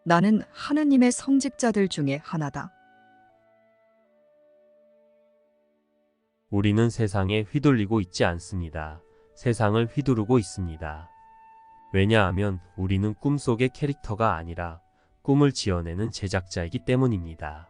나는 하느님의 성직자들 중에 하나다. 우리는 세상에 휘둘리고 있지 않습니다. 세상을 휘두르고 있습니다. 왜냐하면 우리는 꿈속의 캐릭터가 아니라 꿈을 지어내는 제작자이기 때문입니다.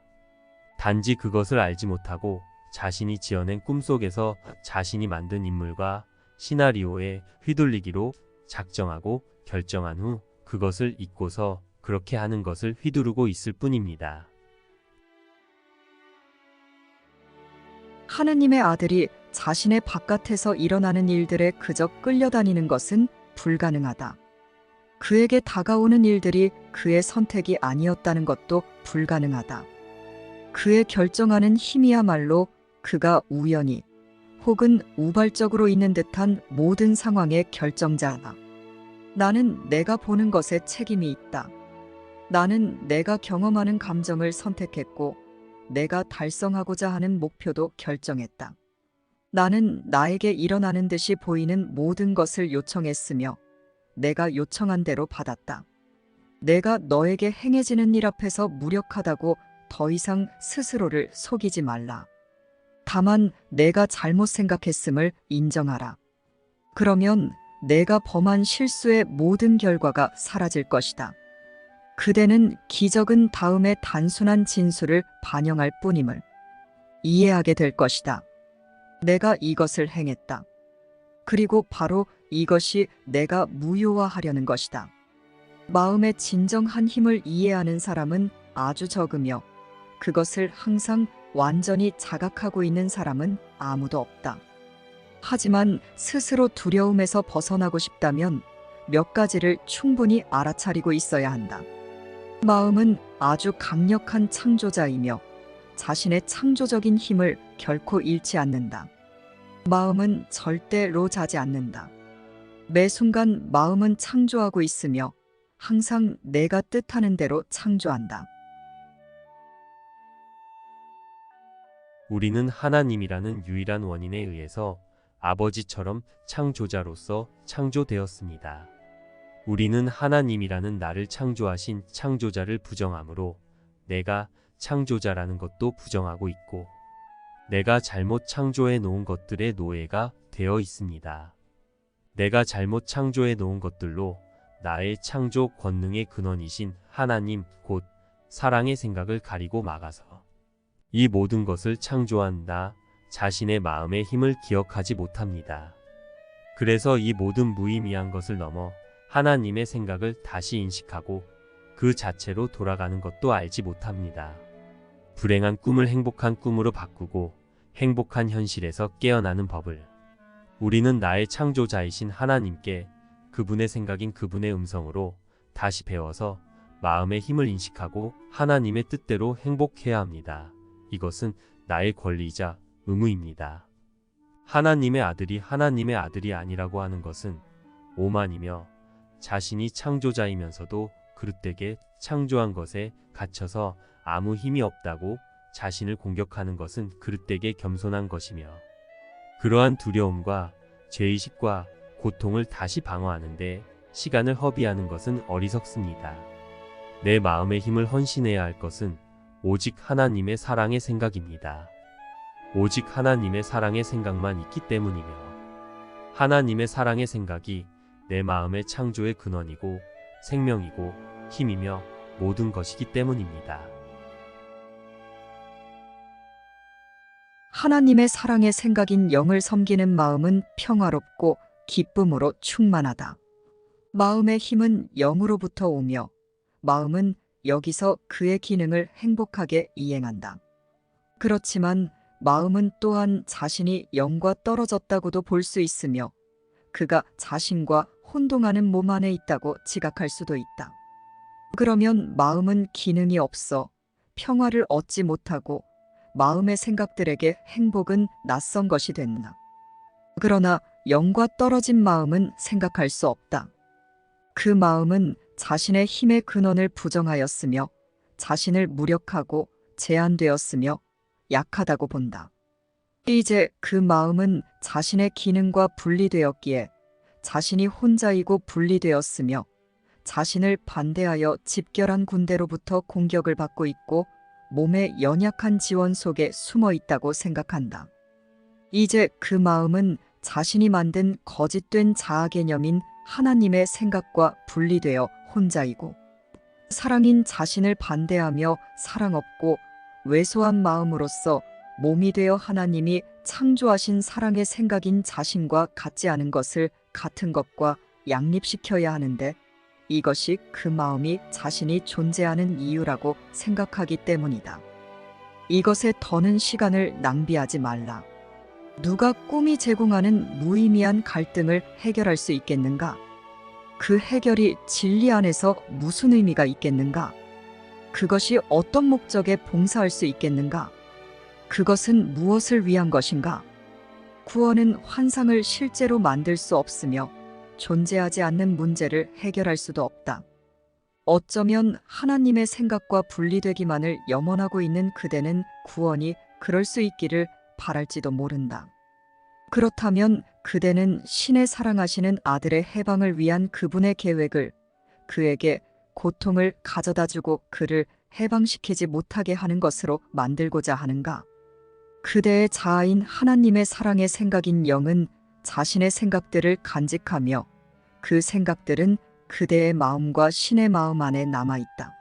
단지 그것을 알지 못하고 자신이 지어낸 꿈속에서 자신이 만든 인물과 시나리오에 휘둘리기로 작정하고 결정한 후 그것을 잊고서 그렇게 하는 것을 휘두르고 있을 뿐입니다. 하느님의 아들이 자신의 바깥에서 일어나는 일들에 그저 끌려다니는 것은 불가능하다. 그에게 다가오는 일들이 그의 선택이 아니었다는 것도 불가능하다. 그의 결정하는 힘이야말로 그가 우연히 혹은 우발적으로 있는 듯한 모든 상황의 결정자다. 나는 내가 보는 것에 책임이 있다. 나는 내가 경험하는 감정을 선택했고 내가 달성하고자 하는 목표도 결정했다. 나는 나에게 일어나는 듯이 보이는 모든 것을 요청했으며 내가 요청한 대로 받았다. 내가 너에게 행해지는 일 앞에서 무력하다고 더 이상 스스로를 속이지 말라. 다만 내가 잘못 생각했음을 인정하라. 그러면 내가 범한 실수의 모든 결과가 사라질 것이다. 그대는 기적은 다음의 단순한 진술을 반영할 뿐임을 이해하게 될 것이다. 내가 이것을 행했다. 그리고 바로 이것이 내가 무효화하려는 것이다. 마음의 진정한 힘을 이해하는 사람은 아주 적으며 그것을 항상 완전히 자각하고 있는 사람은 아무도 없다. 하지만 스스로 두려움에서 벗어나고 싶다면 몇 가지를 충분히 알아차리고 있어야 한다. 마음은 아주 강력한 창조자이며 자신의 창조적인 힘을 결코 잃지 않는다. 마음은 절대로 자지 않는다. 매 순간 마음은 창조하고 있으며 항상 내가 뜻하는 대로 창조한다. 우리는 하나님이라는 유일한 원인에 의해서 아버지처럼 창조자로서 창조되었습니다. 우리는 하나님이라는 나를 창조하신 창조자를 부정하므로 내가 창조자라는 것도 부정하고 있고 내가 잘못 창조해 놓은 것들의 노예가 되어 있습니다. 내가 잘못 창조해 놓은 것들로 나의 창조 권능의 근원이신 하나님 곧 사랑의 생각을 가리고 막아서 이 모든 것을 창조한 나 자신의 마음의 힘을 기억하지 못합니다. 그래서 이 모든 무의미한 것을 넘어 하나님의 생각을 다시 인식하고 그 자체로 돌아가는 것도 알지 못합니다. 불행한 꿈을 행복한 꿈으로 바꾸고 행복한 현실에서 깨어나는 법을 우리는 나의 창조자이신 하나님께 그분의 생각인 그분의 음성으로 다시 배워서 마음의 힘을 인식하고 하나님의 뜻대로 행복해야 합니다. 이것은 나의 권리이자 의무입니다. 하나님의 아들이 아니라고 하는 것은 오만이며 자신이 창조자이면서도 그릇되게 창조한 것에 갇혀서 아무 힘이 없다고 자신을 공격하는 것은 그릇되게 겸손한 것이며 그러한 두려움과 죄의식과 고통을 다시 방어하는데 시간을 허비하는 것은 어리석습니다. 내 마음의 힘을 헌신해야 할 것은 오직 하나님의 사랑의 생각입니다. 오직 하나님의 사랑의 생각만 있기 때문이며 하나님의 사랑의 생각이 내 마음의 창조의 근원이고 생명이고 힘이며 모든 것이기 때문입니다. 하나님의 사랑의 생각인 영을 섬기는 마음은 평화롭고 기쁨으로 충만하다. 마음의 힘은 영으로부터 오며 마음은 여기서 그의 기능을 행복하게 이행한다. 그렇지만 마음은 또한 자신이 영과 떨어졌다고도 볼 수 있으며 그가 자신과 혼동하는 몸 안에 있다고 지각할 수도 있다. 그러면 마음은 기능이 없어 평화를 얻지 못하고 마음의 생각들에게 행복은 낯선 것이 된다. 그러나 영과 떨어진 마음은 생각할 수 없다. 그 마음은 자신의 힘의 근원을 부정하였으며 자신을 무력하고 제한되었으며 약하다고 본다. 이제 그 마음은 자신의 기능과 분리되었기에 자신이 혼자이고 분리되었으며 자신을 반대하여 집결한 군대로부터 공격을 받고 있고 몸의 연약한 지원 속에 숨어 있다고 생각한다. 이제 그 마음은 자신이 만든 거짓된 자아 개념인 하나님의 생각과 분리되어 혼자이고 사랑인 자신을 반대하며 사랑 없고 왜소한 마음으로서 몸이 되어 하나님이 창조하신 사랑의 생각인 자신과 같지 않은 것을 같은 것과 양립시켜야 하는데 이것이 그 마음이 자신이 존재하는 이유라고 생각하기 때문이다. 이것에 더는 시간을 낭비하지 말라. 누가 꿈이 제공하는 무의미한 갈등을 해결할 수 있겠는가? 그 해결이 진리 안에서 무슨 의미가 있겠는가? 그것이 어떤 목적에 봉사할 수 있겠는가? 그것은 무엇을 위한 것인가? 구원은 환상을 실제로 만들 수 없으며 존재하지 않는 문제를 해결할 수도 없다. 어쩌면 하나님의 생각과 분리되기만을 염원하고 있는 그대는 구원이 그럴 수 있기를 바랄지도 모른다. 그렇다면 그대는 신의 사랑하시는 아들의 해방을 위한 그분의 계획을 그에게 고통을 가져다주고 그를 해방시키지 못하게 하는 것으로 만들고자 하는가? 그대의 자아인 하나님의 사랑의 생각인 영은 자신의 생각들을 간직하며 그 생각들은 그대의 마음과 신의 마음 안에 남아있다.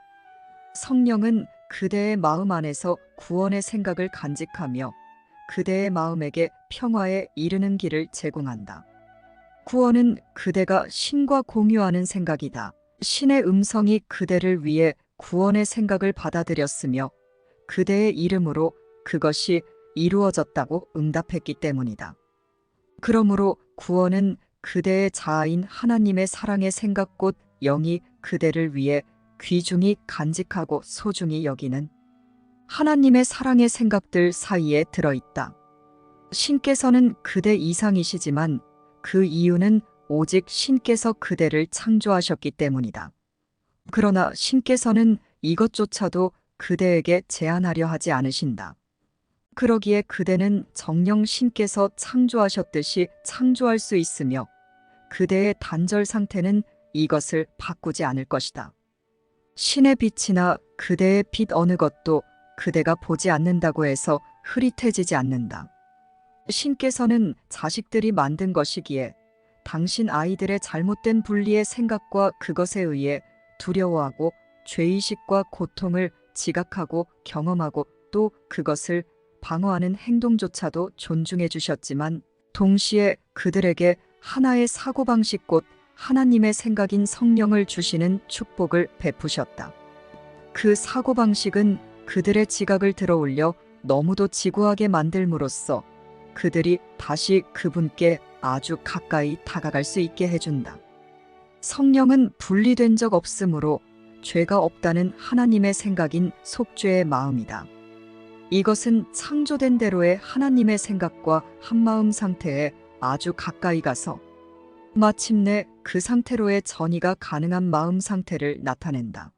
성령은 그대의 마음 안에서 구원의 생각을 간직하며 그대의 마음에게 평화에 이르는 길을 제공한다. 구원은 그대가 신과 공유하는 생각이다. 신의 음성이 그대를 위해 구원의 생각을 받아들였으며 그대의 이름으로 그것이 이루어졌다고 응답했기 때문이다. 그러므로 구원은 그대의 자아인 하나님의 사랑의 생각 곧 영이 그대를 위해 귀중히 간직하고 소중히 여기는 하나님의 사랑의 생각들 사이에 들어있다. 신께서는 그대 이상이시지만 그 이유는 오직 신께서 그대를 창조하셨기 때문이다. 그러나 신께서는 이것조차도 그대에게 제한하려 하지 않으신다. 그러기에 그대는 정녕 신께서 창조하셨듯이 창조할 수 있으며 그대의 단절 상태는 이것을 바꾸지 않을 것이다. 신의 빛이나 그대의 빛 어느 것도 그대가 보지 않는다고 해서 흐릿해지지 않는다. 신께서는 자식들이 만든 것이기에 당신 아이들의 잘못된 분리의 생각과 그것에 의해 두려워하고 죄의식과 고통을 지각하고 경험하고 또 그것을 방어하는 행동조차도 존중해 주셨지만 동시에 그들에게 하나의 사고방식 곧 하나님의 생각인 성령을 주시는 축복을 베푸셨다. 그 사고방식은 그들의 지각을 들어올려 너무도 지구하게 만들므로써 그들이 다시 그분께 아주 가까이 다가갈 수 있게 해준다. 성령은 분리된 적 없으므로 죄가 없다는 하나님의 생각인 속죄의 마음이다. 이것은 창조된 대로의 하나님의 생각과 한마음 상태에 아주 가까이 가서 마침내 그 상태로의 전이가 가능한 마음 상태를 나타낸다.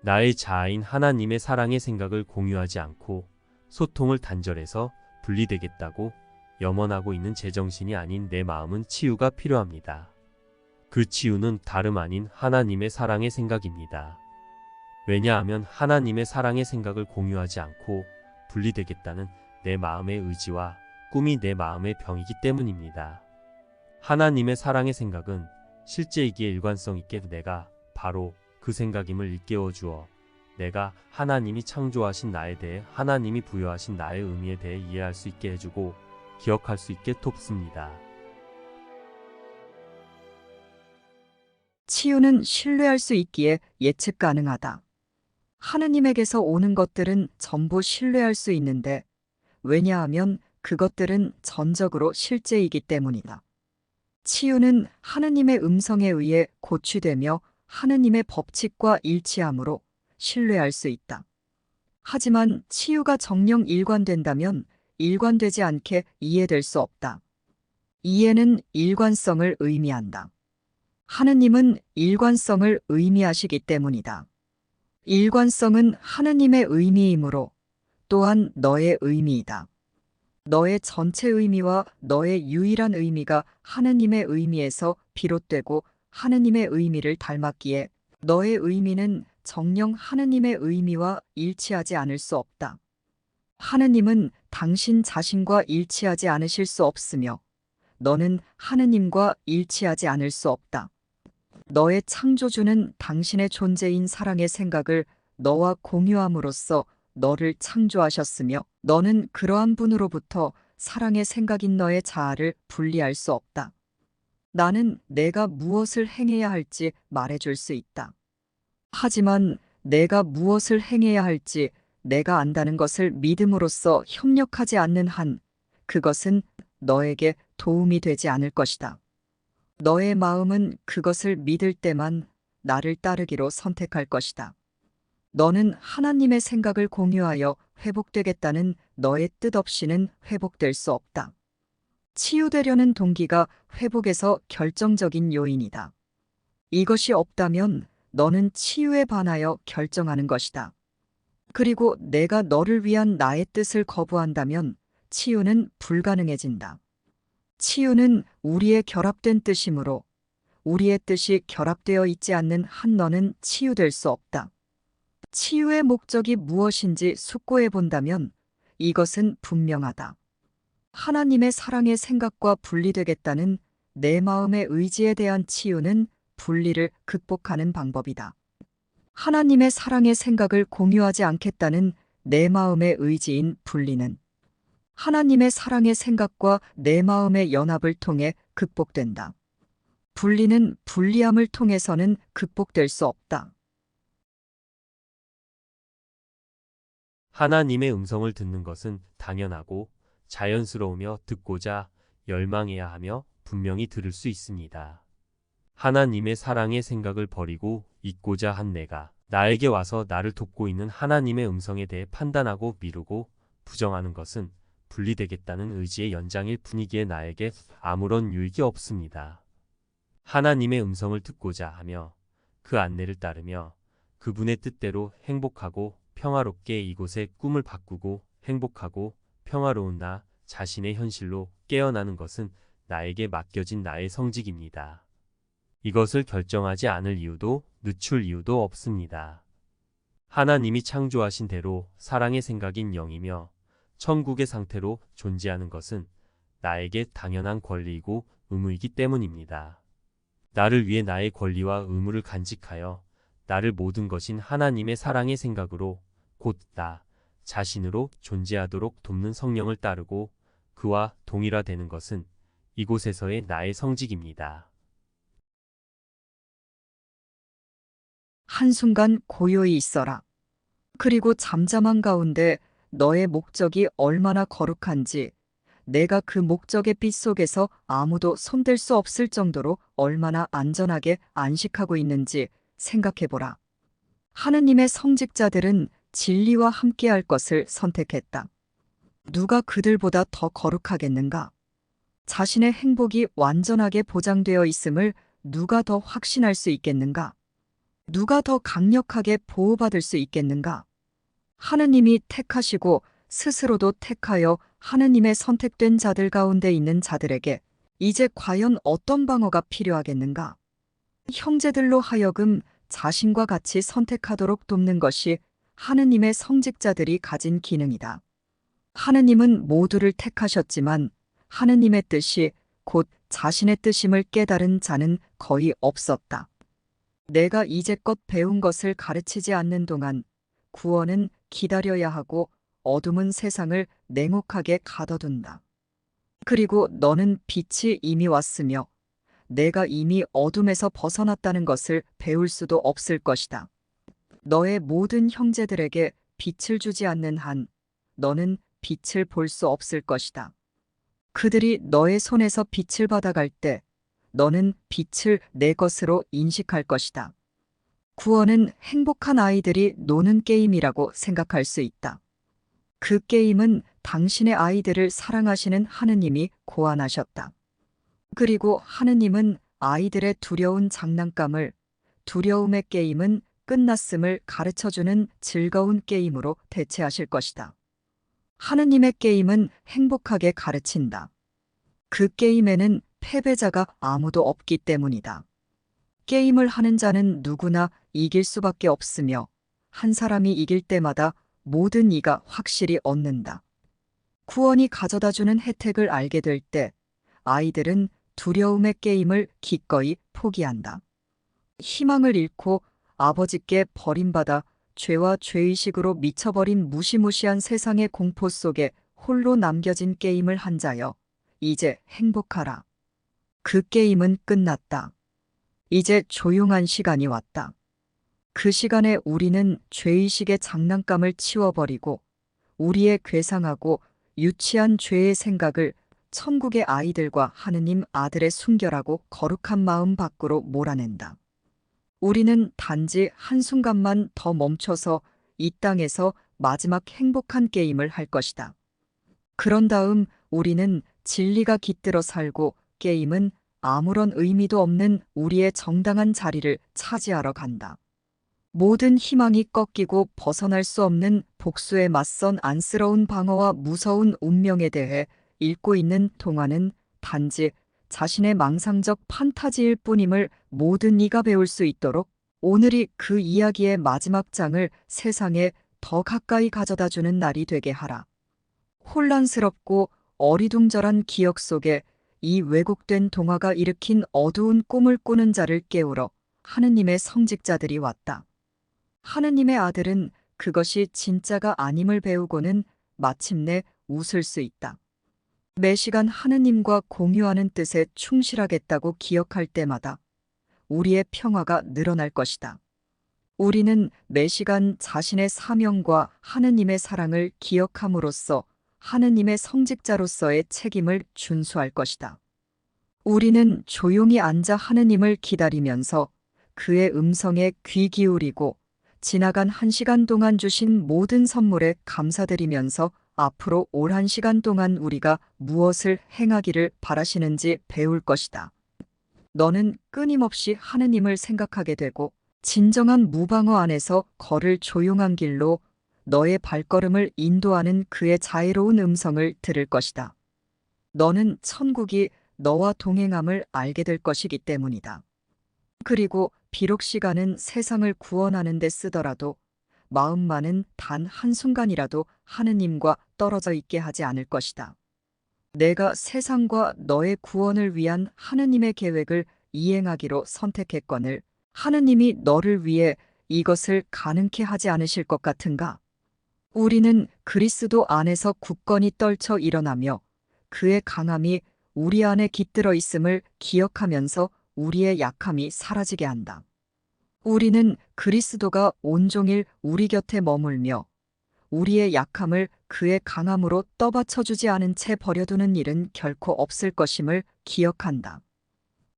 나의 자아인 하나님의 사랑의 생각을 공유하지 않고 소통을 단절해서 분리되겠다고 염원하고 있는 제정신이 아닌 내 마음은 치유가 필요합니다. 그 치유는 다름 아닌 하나님의 사랑의 생각입니다. 왜냐하면 하나님의 사랑의 생각을 공유하지 않고 분리되겠다는 내 마음의 의지와 꿈이 내 마음의 병이기 때문입니다. 하나님의 사랑의 생각은 실제이기에 일관성 있게 내가 바로 그 생각임을 일깨워 주어 내가 하나님이 창조하신 나에 대해 하나님이 부여하신 나의 의미에 대해 이해할 수 있게 해주고 기억할 수 있게 돕습니다. 치유는 신뢰할 수 있기에 예측 가능하다. 하느님에게서 오는 것들은 전부 신뢰할 수 있는데 왜냐하면 그것들은 전적으로 실제이기 때문이다. 치유는 하느님의 음성에 의해 고취되며 하느님의 법칙과 일치하므로 신뢰할 수 있다. 하지만 치유가 정령 일관된다면 일관되지 않게 이해될 수 없다. 이해는 일관성을 의미한다. 하느님은 일관성을 의미하시기 때문이다. 일관성은 하느님의 의미이므로 또한 너의 의미이다. 너의 전체 의미와 너의 유일한 의미가 하느님의 의미에서 비롯되고 하느님의 의미를 닮았기에 너의 의미는 정녕 하느님의 의미와 일치하지 않을 수 없다. 하느님은 당신 자신과 일치하지 않으실 수 없으며 너는 하느님과 일치하지 않을 수 없다. 너의 창조주는 당신의 존재인 사랑의 생각을 너와 공유함으로써 너를 창조하셨으며 너는 그러한 분으로부터 사랑의 생각인 너의 자아를 분리할 수 없다. 나는 내가 무엇을 행해야 할지 말해줄 수 있다. 하지만 내가 무엇을 행해야 할지 내가 안다는 것을 믿음으로써 협력하지 않는 한 그것은 너에게 도움이 되지 않을 것이다. 너의 마음은 그것을 믿을 때만 나를 따르기로 선택할 것이다. 너는 하나님의 생각을 공유하여 회복되겠다는 너의 뜻 없이는 회복될 수 없다. 치유되려는 동기가 회복에서 결정적인 요인이다. 이것이 없다면 너는 치유에 반하여 결정하는 것이다. 그리고 내가 너를 위한 나의 뜻을 거부한다면 치유는 불가능해진다. 치유는 우리의 결합된 뜻이므로 우리의 뜻이 결합되어 있지 않는 한 너는 치유될 수 없다. 치유의 목적이 무엇인지 숙고해 본다면 이것은 분명하다. 하나님의 사랑의 생각과 분리되겠다는 내 마음의 의지에 대한 치유는 분리를 극복하는 방법이다. 하나님의 사랑의 생각을 공유하지 않겠다는 내 마음의 의지인 분리는 하나님의 사랑의 생각과 내 마음의 연합을 통해 극복된다. 분리는 분리함을 통해서는 극복될 수 없다. 하나님의 음성을 듣는 것은 당연하고 자연스러우며 듣고자 열망해야 하며 분명히 들을 수 있습니다. 하나님의 사랑의 생각을 버리고 잊고자 한 내가 나에게 와서 나를 돕고 있는 하나님의 음성에 대해 판단하고 미루고 부정하는 것은 분리되겠다는 의지의 연장일 뿐이기에 나에게 아무런 유익이 없습니다. 하나님의 음성을 듣고자 하며 그 안내를 따르며 그분의 뜻대로 행복하고 평화롭게 이곳의 꿈을 바꾸고 행복하고 평화로운 나 자신의 현실로 깨어나는 것은 나에게 맡겨진 나의 성직입니다. 이것을 결정하지 않을 이유도 늦출 이유도 없습니다. 하나님이 창조하신 대로 사랑의 생각인 영이며 천국의 상태로 존재하는 것은 나에게 당연한 권리이고 의무이기 때문입니다. 나를 위해 나의 권리와 의무를 간직하여 나를 모든 것인 하나님의 사랑의 생각으로 곧 나 자신으로 존재하도록 돕는 성령을 따르고 그와 동일화되는 것은 이곳에서의 나의 성직입니다. 한순간 고요히 있어라. 그리고 잠잠한 가운데 너의 목적이 얼마나 거룩한지, 내가 그 목적의 빛 속에서 아무도 손댈 수 없을 정도로 얼마나 안전하게 안식하고 있는지 생각해보라. 하느님의 성직자들은 진리와 함께할 것을 선택했다. 누가 그들보다 더 거룩하겠는가? 자신의 행복이 완전하게 보장되어 있음을 누가 더 확신할 수 있겠는가? 누가 더 강력하게 보호받을 수 있겠는가? 하느님이 택하시고 스스로도 택하여 하느님의 선택된 자들 가운데 있는 자들에게 이제 과연 어떤 방어가 필요하겠는가? 형제들로 하여금 자신과 같이 선택하도록 돕는 것이 하느님의 성직자들이 가진 기능이다. 하느님은 모두를 택하셨지만 하느님의 뜻이 곧 자신의 뜻임을 깨달은 자는 거의 없었다. 내가 이제껏 배운 것을 가르치지 않는 동안 구원은 기다려야 하고 어둠은 세상을 냉혹하게 가둬둔다. 그리고 너는 빛이 이미 왔으며 내가 이미 어둠에서 벗어났다는 것을 배울 수도 없을 것이다. 너의 모든 형제들에게 빛을 주지 않는 한 너는 빛을 볼 수 없을 것이다. 그들이 너의 손에서 빛을 받아갈 때 너는 빛을 내 것으로 인식할 것이다. 구원은 행복한 아이들이 노는 게임이라고 생각할 수 있다. 그 게임은 당신의 아이들을 사랑하시는 하느님이 고안하셨다. 그리고 하느님은 아이들의 두려운 장난감을 두려움의 게임은 끝났음을 가르쳐주는 즐거운 게임으로 대체하실 것이다. 하느님의 게임은 행복하게 가르친다. 그 게임에는 패배자가 아무도 없기 때문이다. 게임을 하는 자는 누구나 이길 수밖에 없으며 한 사람이 이길 때마다 모든 이가 확실히 얻는다. 구원이 가져다주는 혜택을 알게 될 때 아이들은 두려움의 게임을 기꺼이 포기한다. 희망을 잃고 아버지께 버림받아 죄와 죄의식으로 미쳐버린 무시무시한 세상의 공포 속에 홀로 남겨진 게임을 한 자여, 이제 행복하라. 그 게임은 끝났다. 이제 조용한 시간이 왔다. 그 시간에 우리는 죄의식의 장난감을 치워버리고 우리의 괴상하고 유치한 죄의 생각을 천국의 아이들과 하느님 아들의 순결하고 거룩한 마음 밖으로 몰아낸다. 우리는 단지 한순간만 더 멈춰서 이 땅에서 마지막 행복한 게임을 할 것이다. 그런 다음 우리는 진리가 깃들어 살고 게임은 아무런 의미도 없는 우리의 정당한 자리를 차지하러 간다. 모든 희망이 꺾이고 벗어날 수 없는 복수에 맞선 안쓰러운 방어와 무서운 운명에 대해 읽고 있는 동화는 단지 자신의 망상적 판타지일 뿐임을 모든 이가 배울 수 있도록 오늘이 그 이야기의 마지막 장을 세상에 더 가까이 가져다주는 날이 되게 하라. 혼란스럽고 어리둥절한 기억 속에 이 왜곡된 동화가 일으킨 어두운 꿈을 꾸는 자를 깨우러 하느님의 성직자들이 왔다. 하느님의 아들은 그것이 진짜가 아님을 배우고는 마침내 웃을 수 있다. 매 시간 하느님과 공유하는 뜻에 충실하겠다고 기억할 때마다 우리의 평화가 늘어날 것이다. 우리는 매 시간 자신의 사명과 하느님의 사랑을 기억함으로써 하느님의 성직자로서의 책임을 준수할 것이다. 우리는 조용히 앉아 하느님을 기다리면서 그의 음성에 귀 기울이고 지나간 한 시간 동안 주신 모든 선물에 감사드리면서 앞으로 올 한 시간 동안 우리가 무엇을 행하기를 바라시는지 배울 것이다. 너는 끊임없이 하느님을 생각하게 되고 진정한 무방어 안에서 걸을 조용한 길로 너의 발걸음을 인도하는 그의 자애로운 음성을 들을 것이다. 너는 천국이 너와 동행함을 알게 될 것이기 때문이다. 그리고 비록 시간은 세상을 구원하는 데 쓰더라도 마음만은 단 한순간이라도 하느님과 떨어져 있게 하지 않을 것이다. 내가 세상과 너의 구원을 위한 하느님의 계획을 이행하기로 선택했거늘 하느님이 너를 위해 이것을 가능케 하지 않으실 것 같은가? 우리는 그리스도 안에서 굳건히 떨쳐 일어나며 그의 강함이 우리 안에 깃들어 있음을 기억하면서 우리의 약함이 사라지게 한다. 우리는 그리스도가 온종일 우리 곁에 머물며 우리의 약함을 그의 강함으로 떠받쳐주지 않은 채 버려두는 일은 결코 없을 것임을 기억한다.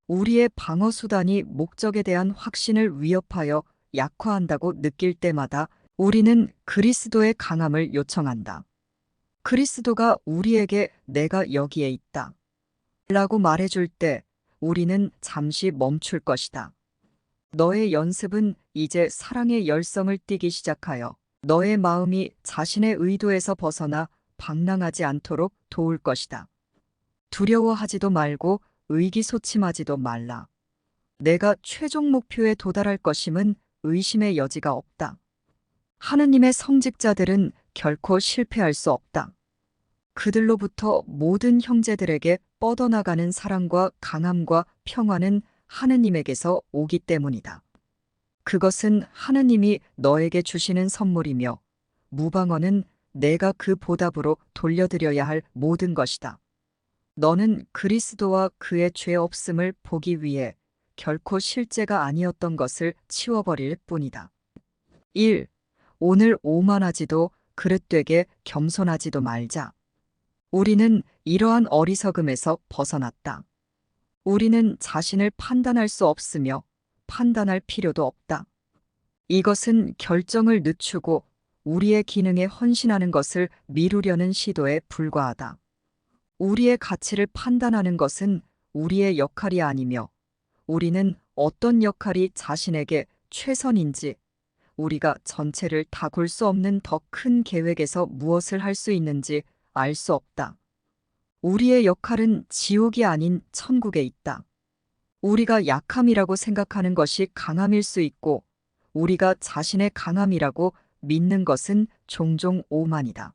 우리의 방어수단이 목적에 대한 확신을 위협하여 약화한다고 느낄 때마다 우리는 그리스도의 강함을 요청한다. 그리스도가 우리에게 내가 여기에 있다 라고 말해줄 때 우리는 잠시 멈출 것이다. 너의 연습은 이제 사랑의 열성을 띠기 시작하여 너의 마음이 자신의 의도에서 벗어나 방랑하지 않도록 도울 것이다. 두려워하지도 말고 의기소침하지도 말라. 내가 최종 목표에 도달할 것임은 의심의 여지가 없다. 하느님의 성직자들은 결코 실패할 수 없다. 그들로부터 모든 형제들에게 뻗어나가는 사랑과 강함과 평화는 하느님에게서 오기 때문이다. 그것은 하느님이 너에게 주시는 선물이며 무방어는 내가 그 보답으로 돌려드려야 할 모든 것이다. 너는 그리스도와 그의 죄 없음을 보기 위해 결코 실제가 아니었던 것을 치워버릴 뿐이다. 1. 오늘 오만하지도 그릇되게 겸손하지도 말자. 우리는 이러한 어리석음에서 벗어났다. 우리는 자신을 판단할 수 없으며 판단할 필요도 없다. 이것은 결정을 늦추고 우리의 기능에 헌신하는 것을 미루려는 시도에 불과하다. 우리의 가치를 판단하는 것은 우리의 역할이 아니며 우리는 어떤 역할이 자신에게 최선인지 우리가 전체를 다 골 수 없는 더 큰 계획에서 무엇을 할 수 있는지 알 수 없다. 우리의 역할은 지옥이 아닌 천국에 있다. 우리가 약함이라고 생각하는 것이 강함일 수 있고, 우리가 자신의 강함이라고 믿는 것은 종종 오만이다.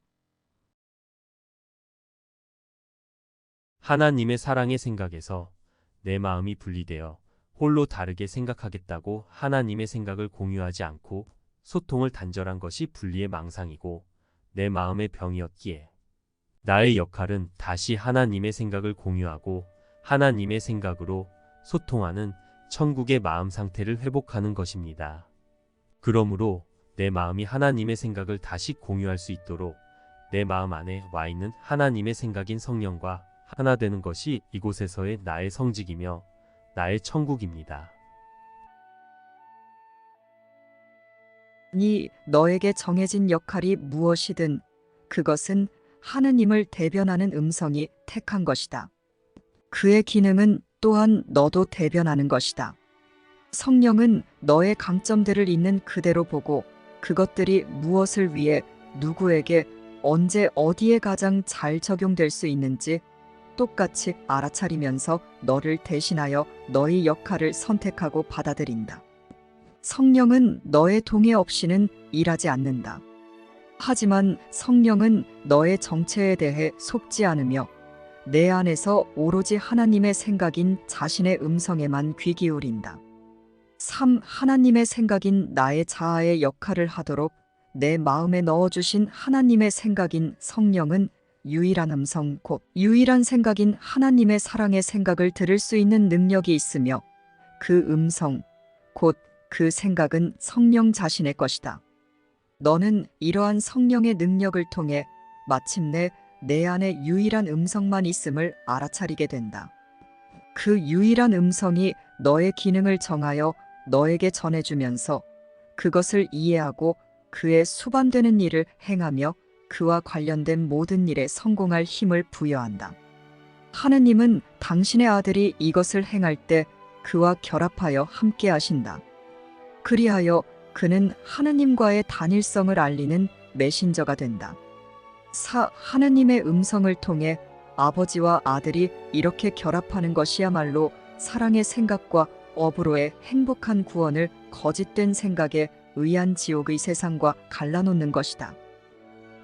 하나님의 사랑의 생각에서 내 마음이 분리되어 홀로 다르게 생각하겠다고 하나님의 생각을 공유하지 않고 소통을 단절한 것이 분리의 망상이고 내 마음의 병이었기에 나의 역할은 다시 하나님의 생각을 공유하고 하나님의 생각으로 소통하는 천국의 마음 상태를 회복하는 것입니다. 그러므로 내 마음이 하나님의 생각을 다시 공유할 수 있도록 내 마음 안에 와 있는 하나님의 생각인 성령과 하나 되는 것이 이곳에서의 나의 성직이며 나의 천국입니다. 너에게 정해진 역할이 무엇이든 그것은 하느님을 대변하는 음성이 택한 것이다. 그의 기능은 또한 너도 대변하는 것이다. 성령은 너의 강점들을 있는 그대로 보고 그것들이 무엇을 위해 누구에게 언제 어디에 가장 잘 적용될 수 있는지 똑같이 알아차리면서 너를 대신하여 너의 역할을 선택하고 받아들인다. 성령은 너의 동의 없이는 일하지 않는다. 하지만 성령은 너의 정체에 대해 속지 않으며 내 안에서 오로지 하나님의 생각인 자신의 음성에만 귀 기울인다. 하나님의 생각인 나의 자아의 역할을 하도록 내 마음에 넣어주신 하나님의 생각인 성령은 유일한 음성 곧 유일한 생각인 하나님의 사랑의 생각을 들을 수 있는 능력이 있으며 그 음성 곧 그 생각은 성령 자신의 것이다. 너는 이러한 성령의 능력을 통해 마침내 내 안에 유일한 음성만 있음을 알아차리게 된다. 그 유일한 음성이 너의 기능을 정하여 너에게 전해주면서 그것을 이해하고 그의 수반되는 일을 행하며 그와 관련된 모든 일에 성공할 힘을 부여한다. 하느님은 당신의 아들이 이것을 행할 때 그와 결합하여 함께 하신다. 그리하여 그는 하느님과의 단일성을 알리는 메신저가 된다. 하느님의 음성을 통해 아버지와 아들이 이렇게 결합하는 것이야말로 사랑의 생각과 업으로의 행복한 구원을 거짓된 생각에 의한 지옥의 세상과 갈라놓는 것이다.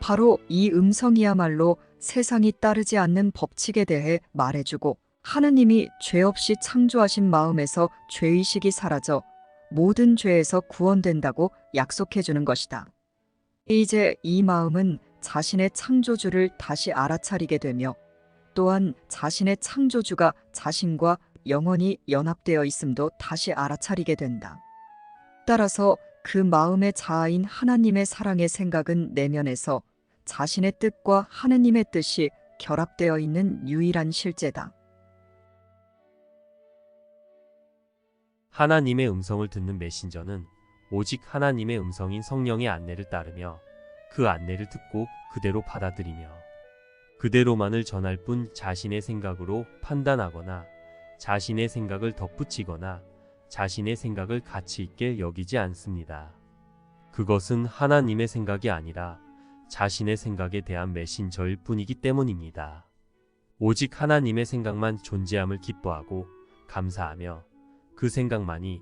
바로 이 음성이야말로 세상이 따르지 않는 법칙에 대해 말해주고 하느님이 죄 없이 창조하신 마음에서 죄의식이 사라져 모든 죄에서 구원된다고 약속해주는 것이다. 이제 이 마음은 자신의 창조주를 다시 알아차리게 되며 또한 자신의 창조주가 자신과 영원히 연합되어 있음도 다시 알아차리게 된다. 따라서 그 마음의 자아인 하나님의 사랑의 생각은 내면에서 자신의 뜻과 하느님의 뜻이 결합되어 있는 유일한 실제다. 하나님의 음성을 듣는 메신저는 오직 하나님의 음성인 성령의 안내를 따르며 그 안내를 듣고 그대로 받아들이며 그대로만을 전할 뿐 자신의 생각으로 판단하거나 자신의 생각을 덧붙이거나 자신의 생각을 가치 있게 여기지 않습니다. 그것은 하나님의 생각이 아니라 자신의 생각에 대한 메신저일 뿐이기 때문입니다. 오직 하나님의 생각만 존재함을 기뻐하고 감사하며 그 생각만이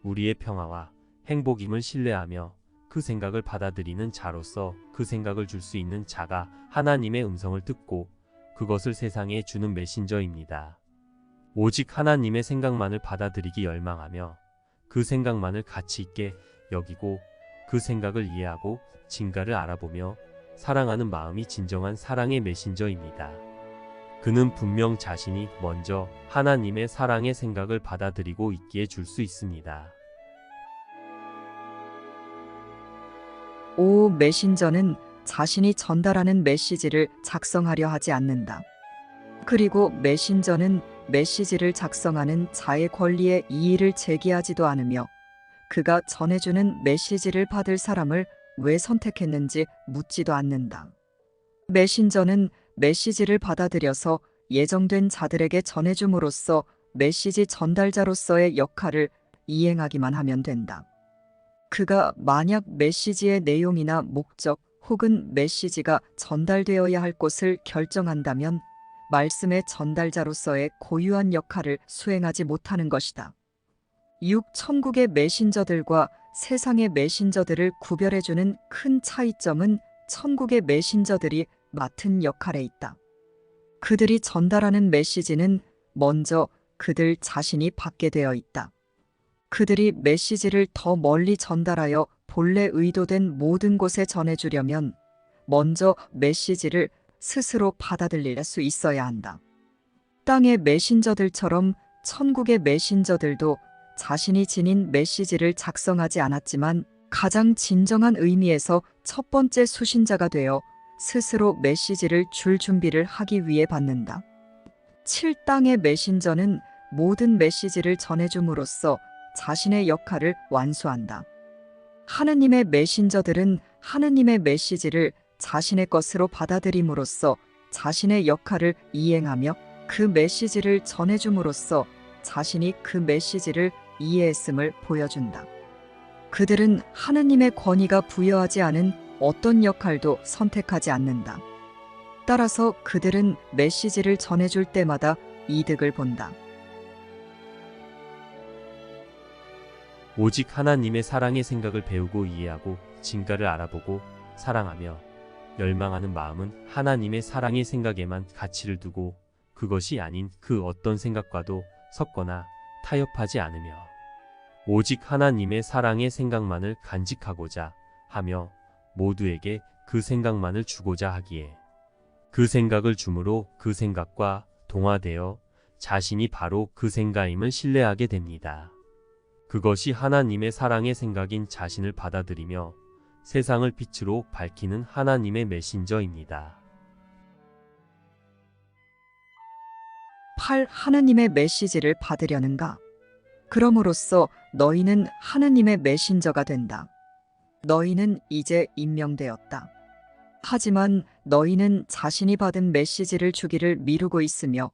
우리의 평화와 행복임을 신뢰하며 그 생각을 받아들이는 자로서 그 생각을 줄 수 있는 자가 하나님의 음성을 듣고 그것을 세상에 주는 메신저입니다. 오직 하나님의 생각만을 받아들이기 열망하며 그 생각만을 가치 있게 여기고 그 생각을 이해하고 진가를 알아보며 사랑하는 마음이 진정한 사랑의 메신저입니다. 그는 분명 자신이 먼저 하나님의 사랑의 생각을 받아들이고 있기에 줄 수 있습니다. 메신저는 자신이 전달하는 메시지를 작성하려 하지 않는다. 그리고 메신저는 메시지를 작성하는 자의 권리에 이의를 제기하지도 않으며 그가 전해주는 메시지를 받을 사람을 왜 선택했는지 묻지도 않는다. 메신저는 메시지를 받아들여서 예정된 자들에게 전해줌으로써 메시지 전달자로서의 역할을 이행하기만 하면 된다. 그가 만약 메시지의 내용이나 목적 혹은 메시지가 전달되어야 할 곳을 결정한다면 말씀의 전달자로서의 고유한 역할을 수행하지 못하는 것이다. 6. 천국의 메신저들과 세상의 메신저들을 구별해주는 큰 차이점은 천국의 메신저들이 맡은 역할에 있다. 그들이 전달하는 메시지는 먼저 그들 자신이 받게 되어 있다. 그들이 메시지를 더 멀리 전달하여 본래 의도된 모든 곳에 전해주려면 먼저 메시지를 스스로 받아들일 수 있어야 한다. 땅의 메신저들처럼 천국의 메신저들도 자신이 지닌 메시지를 작성하지 않았지만 가장 진정한 의미에서 첫 번째 수신자가 되어 스스로 메시지를 줄 준비를 하기 위해 받는다. 7. 땅의 메신저는 모든 메시지를 전해줌으로써 자신의 역할을 완수한다. 하느님의 메신저들은 하느님의 메시지를 자신의 것으로 받아들임으로써 자신의 역할을 이행하며 그 메시지를 전해줌으로써 자신이 그 메시지를 이해했음을 보여준다. 그들은 하느님의 권위가 부여하지 않은 어떤 역할도 선택하지 않는다. 따라서 그들은 메시지를 전해줄 때마다 이득을 본다. 오직 하나님의 사랑의 생각을 배우고 이해하고 진가를 알아보고 사랑하며 열망하는 마음은 하나님의 사랑의 생각에만 가치를 두고 그것이 아닌 그 어떤 생각과도 섞거나 타협하지 않으며 오직 하나님의 사랑의 생각만을 간직하고자 하며 모두에게 그 생각만을 주고자 하기에 그 생각을 줌으로 그 생각과 동화되어 자신이 바로 그 생각임을 신뢰하게 됩니다. 그것이 하나님의 사랑의 생각인 자신을 받아들이며 세상을 빛으로 밝히는 하나님의 메신저입니다. 8. 하느님의 메시지를 받으려는가? 그럼으로써 너희는 하느님의 메신저가 된다. 너희는 이제 임명되었다. 하지만 너희는 자신이 받은 메시지를 주기를 미루고 있으며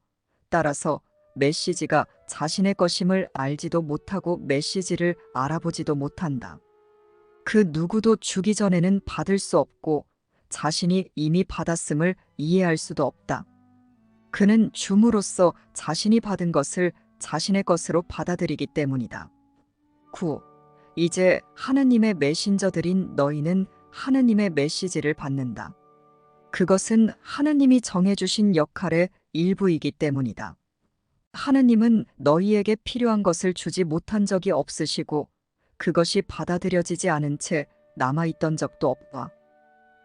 따라서 메시지가 자신의 것임을 알지도 못하고 메시지를 알아보지도 못한다. 그 누구도 주기 전에는 받을 수 없고 자신이 이미 받았음을 이해할 수도 없다. 그는 줌으로써 자신이 받은 것을 자신의 것으로 받아들이기 때문이다. 9. 이제 하느님의 메신저들인 너희는 하느님의 메시지를 받는다. 그것은 하느님이 정해주신 역할의 일부이기 때문이다. 하느님은 너희에게 필요한 것을 주지 못한 적이 없으시고 그것이 받아들여지지 않은 채 남아있던 적도 없다.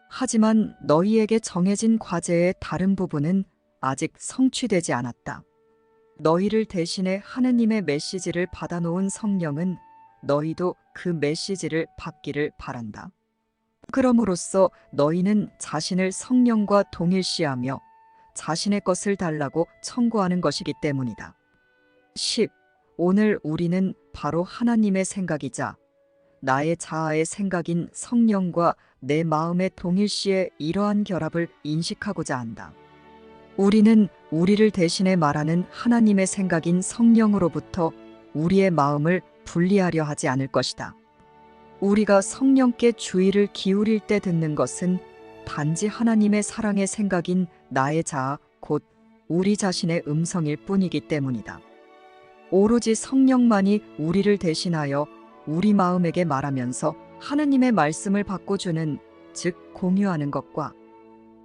하지만 너희에게 정해진 과제의 다른 부분은 아직 성취되지 않았다. 너희를 대신해 하느님의 메시지를 받아놓은 성령은 너희도 그 메시지를 받기를 바란다. 그럼으로써 너희는 자신을 성령과 동일시하며 자신의 것을 달라고 청구하는 것이기 때문이다. 10. 오늘 우리는 바로 하나님의 생각이자 나의 자아의 생각인 성령과 내 마음의 동일시의 이러한 결합을 인식하고자 한다. 우리는 우리를 대신해 말하는 하나님의 생각인 성령으로부터 우리의 마음을 분리하려 하지 않을 것이다. 우리가 성령께 주의를 기울일 때 듣는 것은 단지 하나님의 사랑의 생각인 나의 자아, 곧 우리 자신의 음성일 뿐이기 때문이다. 오로지 성령만이 우리를 대신하여 우리 마음에게 말하면서 하느님의 말씀을 바꿔주는, 즉 공유하는 것과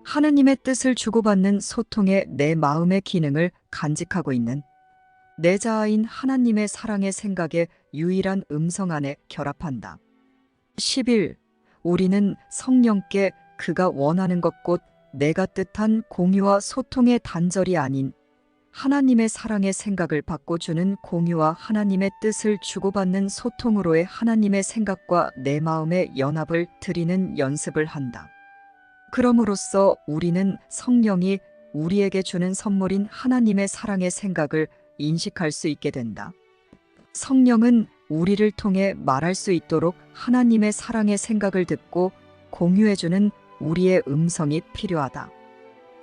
하느님의 뜻을 주고받는 소통의 내 마음의 기능을 간직하고 있는 내 자아인 하나님의 사랑의 생각의 유일한 음성 안에 결합한다. 11. 우리는 성령께 그가 원하는 것 곧 내가 뜻한 공유와 소통의 단절이 아닌 하나님의 사랑의 생각을 바꿔주는 공유와 하나님의 뜻을 주고받는 소통으로의 하나님의 생각과 내 마음의 연합을 드리는 연습을 한다. 그럼으로써 우리는 성령이 우리에게 주는 선물인 하나님의 사랑의 생각을 인식할 수 있게 된다. 성령은 우리를 통해 말할 수 있도록 하나님의 사랑의 생각을 듣고 공유해주는 우리의 음성이 필요하다.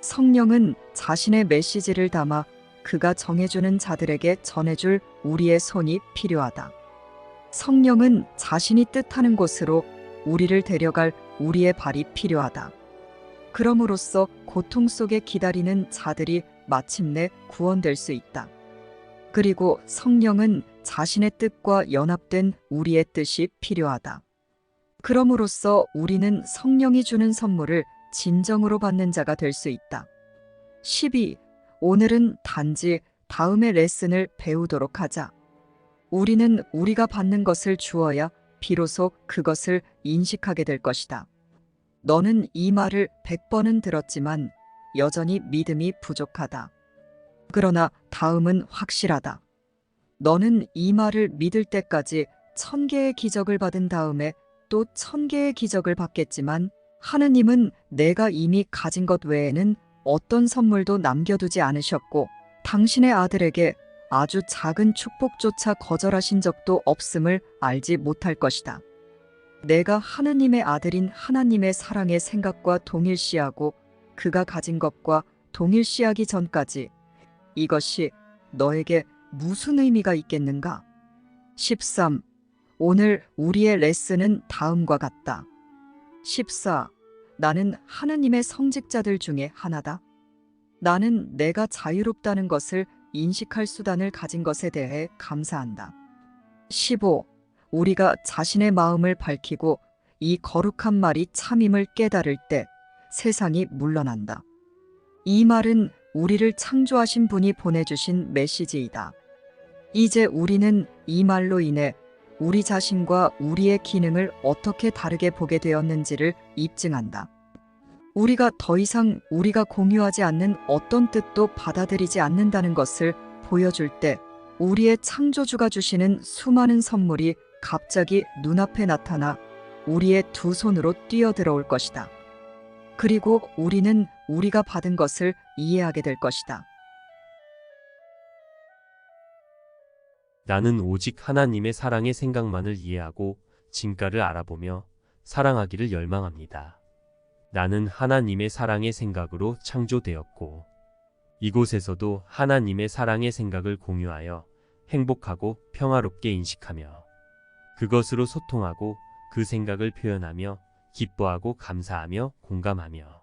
성령은 자신의 메시지를 담아 그가 정해주는 자들에게 전해줄 우리의 손이 필요하다. 성령은 자신이 뜻하는 곳으로 우리를 데려갈 우리의 발이 필요하다. 그럼으로써 고통 속에 기다리는 자들이 마침내 구원될 수 있다. 그리고 성령은 자신의 뜻과 연합된 우리의 뜻이 필요하다. 그럼으로써 우리는 성령이 주는 선물을 진정으로 받는 자가 될 수 있다. 12. 오늘은 단지 다음의 레슨을 배우도록 하자. 우리는 우리가 받는 것을 주어야 비로소 그것을 인식하게 될 것이다. 너는 이 말을 100번은 들었지만 여전히 믿음이 부족하다. 그러나 다음은 확실하다. 너는 이 말을 믿을 때까지 1000개의 기적을 받은 다음에 또 1000개의 기적을 받겠지만 하느님은 내가 이미 가진 것 외에는 어떤 선물도 남겨두지 않으셨고 당신의 아들에게 아주 작은 축복조차 거절하신 적도 없음을 알지 못할 것이다. 내가 하느님의 아들인 하나님의 사랑의 생각과 동일시하고 그가 가진 것과 동일시하기 전까지 이것이 너에게 무슨 의미가 있겠는가? 13. 오늘 우리의 레슨은 다음과 같다. 14. 나는 하느님의 성직자들 중에 하나다. 나는 내가 자유롭다는 것을 인식할 수단을 가진 것에 대해 감사한다. 15. 우리가 자신의 마음을 밝히고 이 거룩한 말이 참임을 깨달을 때 세상이 물러난다. 이 말은 우리를 창조하신 분이 보내주신 메시지이다. 이제 우리는 이 말로 인해 우리 자신과 우리의 기능을 어떻게 다르게 보게 되었는지를 입증한다. 우리가 더 이상 우리가 공유하지 않는 어떤 뜻도 받아들이지 않는다는 것을 보여줄 때 우리의 창조주가 주시는 수많은 선물이 갑자기 눈앞에 나타나 우리의 두 손으로 뛰어들어올 것이다. 그리고 우리는 우리가 받은 것을 이해하게 될 것이다. 나는 오직 하나님의 사랑의 생각만을 이해하고 진가를 알아보며 사랑하기를 열망합니다. 나는 하나님의 사랑의 생각으로 창조되었고 이곳에서도 하나님의 사랑의 생각을 공유하여 행복하고 평화롭게 인식하며 그것으로 소통하고 그 생각을 표현하며 기뻐하고 감사하며 공감하며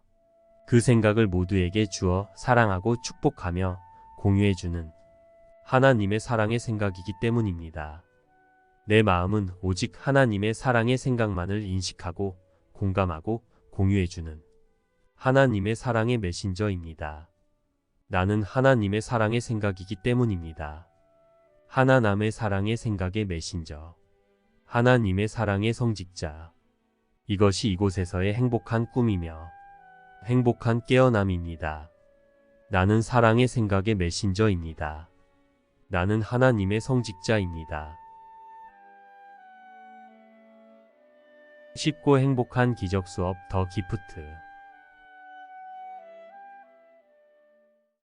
그 생각을 모두에게 주어 사랑하고 축복하며 공유해주는 하나님의 사랑의 생각이기 때문입니다. 내 마음은 오직 하나님의 사랑의 생각만을 인식하고 공감하고 공유해주는 하나님의 사랑의 메신저입니다. 나는 하나님의 사랑의 생각이기 때문입니다. 하나님의 사랑의 생각의 메신저, 하나님의 사랑의 성직자. 이것이 이곳에서의 행복한 꿈이며 행복한 깨어남입니다. 나는 사랑의 생각의 메신저입니다. 나는 하나님의 성직자입니다. 쉽고 행복한 기적 수업 더 기프트.